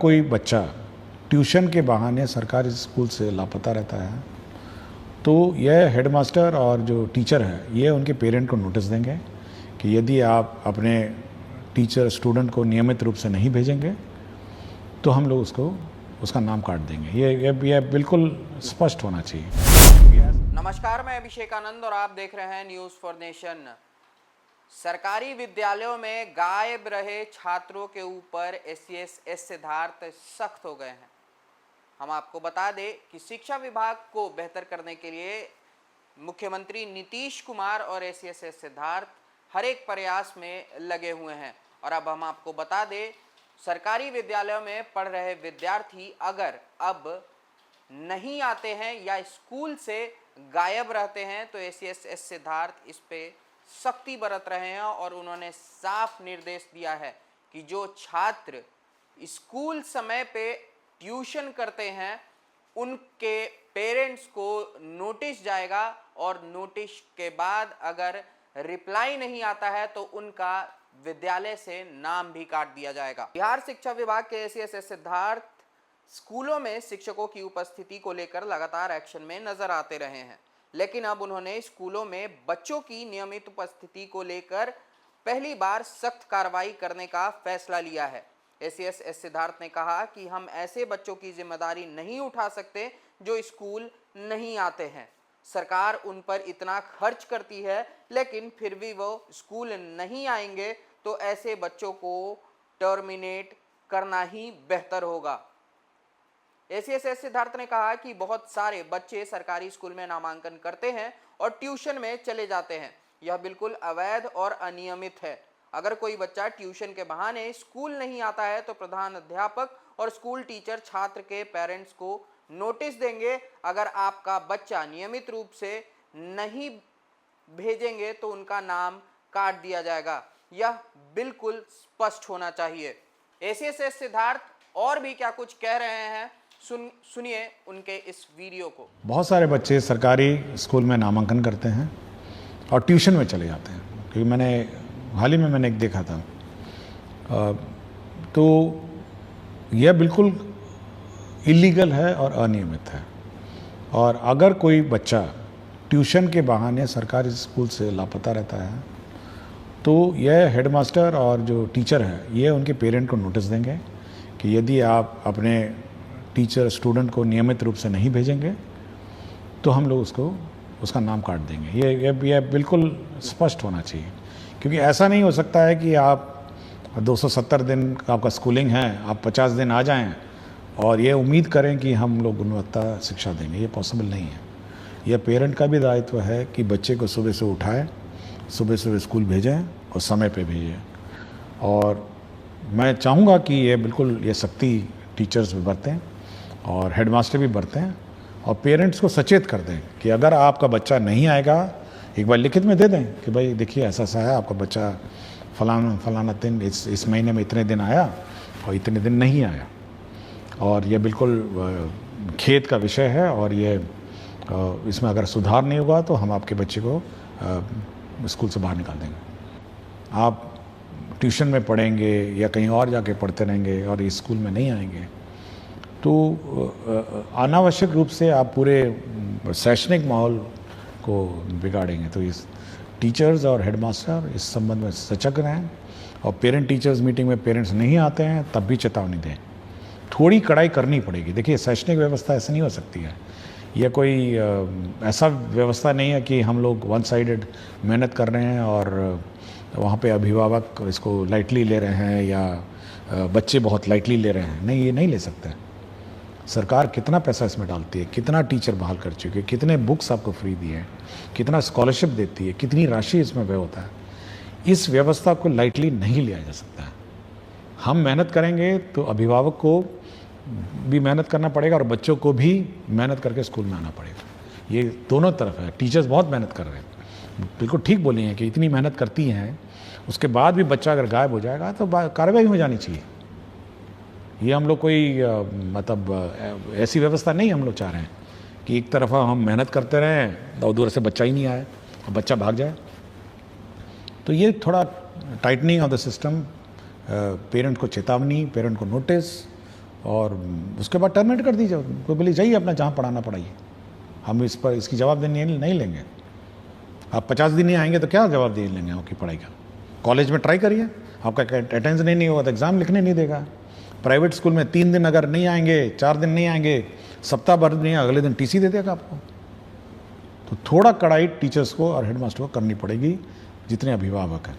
कोई बच्चा ट्यूशन के बहाने सरकारी स्कूल से लापता रहता है तो यह हेडमास्टर और जो टीचर है ये उनके पेरेंट को नोटिस देंगे कि यदि आप अपने टीचर स्टूडेंट को नियमित रूप से नहीं भेजेंगे तो हम लोग उसका नाम काट देंगे। ये बिल्कुल स्पष्ट होना चाहिए। नमस्कार, मैं अभिषेक आनंद और आप देख रहे हैं न्यूज़ फॉर नेशन। सरकारी विद्यालयों में गायब रहे छात्रों के ऊपर एस सिद्धार्थ सख्त हो गए हैं। हम आपको बता दें कि शिक्षा विभाग को बेहतर करने के लिए मुख्यमंत्री नीतीश कुमार और एस सिद्धार्थ हर एक प्रयास में लगे हुए हैं। और अब हम आपको बता दें, सरकारी विद्यालयों में पढ़ रहे विद्यार्थी अगर अब नहीं आते हैं या स्कूल से गायब रहते हैं तो एस सिद्धार्थ इस पे सख्ती बरत रहे हैं और उन्होंने साफ निर्देश दिया है कि जो छात्र स्कूल समय पे ट्यूशन करते हैं उनके पेरेंट्स को नोटिस जाएगा और नोटिस के बाद अगर रिप्लाई नहीं आता है तो उनका विद्यालय से नाम भी काट दिया जाएगा। बिहार शिक्षा विभाग के एस सिद्धार्थ स्कूलों में शिक्षकों की उपस्थिति को लेकर लगातार एक्शन में नजर आते रहे हैं, लेकिन अब उन्होंने स्कूलों में बच्चों की नियमित उपस्थिति को लेकर पहली बार सख्त कार्रवाई करने का फैसला लिया है। एस सिद्धार्थ ने कहा कि हम ऐसे बच्चों की जिम्मेदारी नहीं उठा सकते जो स्कूल नहीं आते हैं। सरकार उन पर इतना खर्च करती है लेकिन फिर भी वो स्कूल नहीं आएंगे तो ऐसे बच्चों को टर्मिनेट करना ही बेहतर होगा। एस सिद्धार्थ ने कहा कि बहुत सारे बच्चे सरकारी स्कूल में नामांकन करते हैं और ट्यूशन में चले जाते हैं। यह बिल्कुल अवैध और अनियमित है। अगर कोई बच्चा ट्यूशन के बहाने स्कूल नहीं आता है तो प्रधान अध्यापक और स्कूल टीचर छात्र के पेरेंट्स को नोटिस देंगे। अगर आपका बच्चा नियमित रूप से नहीं भेजेंगे तो उनका नाम काट दिया जाएगा। यह बिल्कुल स्पष्ट होना चाहिए। एस सिद्धार्थ और भी क्या कुछ कह रहे हैं, सुनिए उनके इस वीडियो को। बहुत सारे बच्चे सरकारी स्कूल में नामांकन करते हैं और ट्यूशन में चले जाते हैं, क्योंकि हाल ही में मैंने एक देखा था। तो यह बिल्कुल इलीगल है और अनियमित है। और अगर कोई बच्चा ट्यूशन के बहाने सरकारी स्कूल से लापता रहता है तो यह हेडमास्टर और जो टीचर है ये उनके पेरेंट को नोटिस देंगे कि यदि आप अपने टीचर स्टूडेंट को नियमित रूप से नहीं भेजेंगे तो हम लोग उसका नाम काट देंगे। ये बिल्कुल स्पष्ट होना चाहिए, क्योंकि ऐसा नहीं हो सकता है कि आप 270 दिन का आपका स्कूलिंग है, आप 50 दिन आ जाएं और ये उम्मीद करें कि हम लोग गुणवत्ता शिक्षा देंगे। ये पॉसिबल नहीं है। यह पेरेंट का भी दायित्व है कि बच्चे को सुबह से उठाएं, सुबह स्कूल भेजें और समय पे भेजें। और मैं चाहूँगा कि ये सख्ती टीचर्स भी बरतें और हेडमास्टर भी बरतें और पेरेंट्स को सचेत कर दें कि अगर आपका बच्चा नहीं आएगा, एक बार लिखित में दे दें कि भाई देखिए ऐसा है, आपका बच्चा फलाना दिन इस महीने में इतने दिन आया और इतने दिन नहीं आया। और ये बिल्कुल खेद का विषय है और इसमें अगर सुधार नहीं होगा तो हम आपके बच्चे को स्कूल से बाहर निकाल देंगे। आप ट्यूशन में पढ़ेंगे या कहीं और जाके पढ़ते रहेंगे और इस स्कूल में नहीं आएंगे तो अनावश्यक रूप से आप पूरे शैक्षणिक माहौल को बिगाड़ेंगे। तो इस टीचर्स और हेडमास्टर इस संबंध में सजग रहें और पेरेंट टीचर्स मीटिंग में पेरेंट्स नहीं आते हैं तब भी चेतावनी दें। थोड़ी कड़ाई करनी पड़ेगी। देखिए, शैक्षणिक व्यवस्था ऐसे नहीं हो सकती है। यह कोई ऐसा व्यवस्था नहीं है कि हम लोग वन साइडेड मेहनत कर रहे हैं और वहाँ पे अभिभावक इसको लाइटली ले रहे हैं या बच्चे बहुत लाइटली ले रहे हैं। नहीं, ये नहीं ले सकते। सरकार कितना पैसा इसमें डालती है, कितना टीचर बहाल कर चुकी है, कितने बुक्स आपको फ्री दिए हैं, कितना स्कॉलरशिप देती है, कितनी राशि इसमें व्यय होता है। इस व्यवस्था को लाइटली नहीं लिया जा सकता है। हम मेहनत करेंगे तो अभिभावक को भी मेहनत करना पड़ेगा और बच्चों को भी मेहनत करके स्कूल में आना पड़ेगा। ये दोनों तरफ है। टीचर्स बहुत मेहनत कर रहे हैं, बिल्कुल ठीक बोली हैं कि इतनी मेहनत करती हैं, उसके बाद भी बच्चा अगर गायब हो जाएगा तो कार्रवाई हो जानी चाहिए। ये हम लोग कोई ऐसी व्यवस्था नहीं हम लोग चाह रहे हैं कि एक तरफा हम मेहनत करते रहें और दूर से बच्चा ही नहीं आए और बच्चा भाग जाए। तो ये थोड़ा tightening of the system, parent को चेतावनी, पेरेंट को नोटिस और उसके बाद टर्मिनेट कर दीजिए, कोई बोले जाइए अपना जहाँ पढ़ाना पढ़ाइए, हम इस पर इसकी जवाबदेही नहीं लेंगे। आप 50 दिन नहीं आएंगे तो क्या जवाबदेही लेंगे आपकी पढ़ाई का? कॉलेज में ट्राई करिए, आपका अटेंडेंस नहीं होगा तो एग्ज़ाम लिखने नहीं देगा। प्राइवेट स्कूल में 3 दिन अगर नहीं आएंगे, 4 दिन नहीं आएंगे, सप्ताह भर नहीं, अगले दिन टीसी दे देगा आपको। तो थोड़ा कड़ाई टीचर्स को और हेडमास्टर को करनी पड़ेगी, जितने अभिभावक हैं।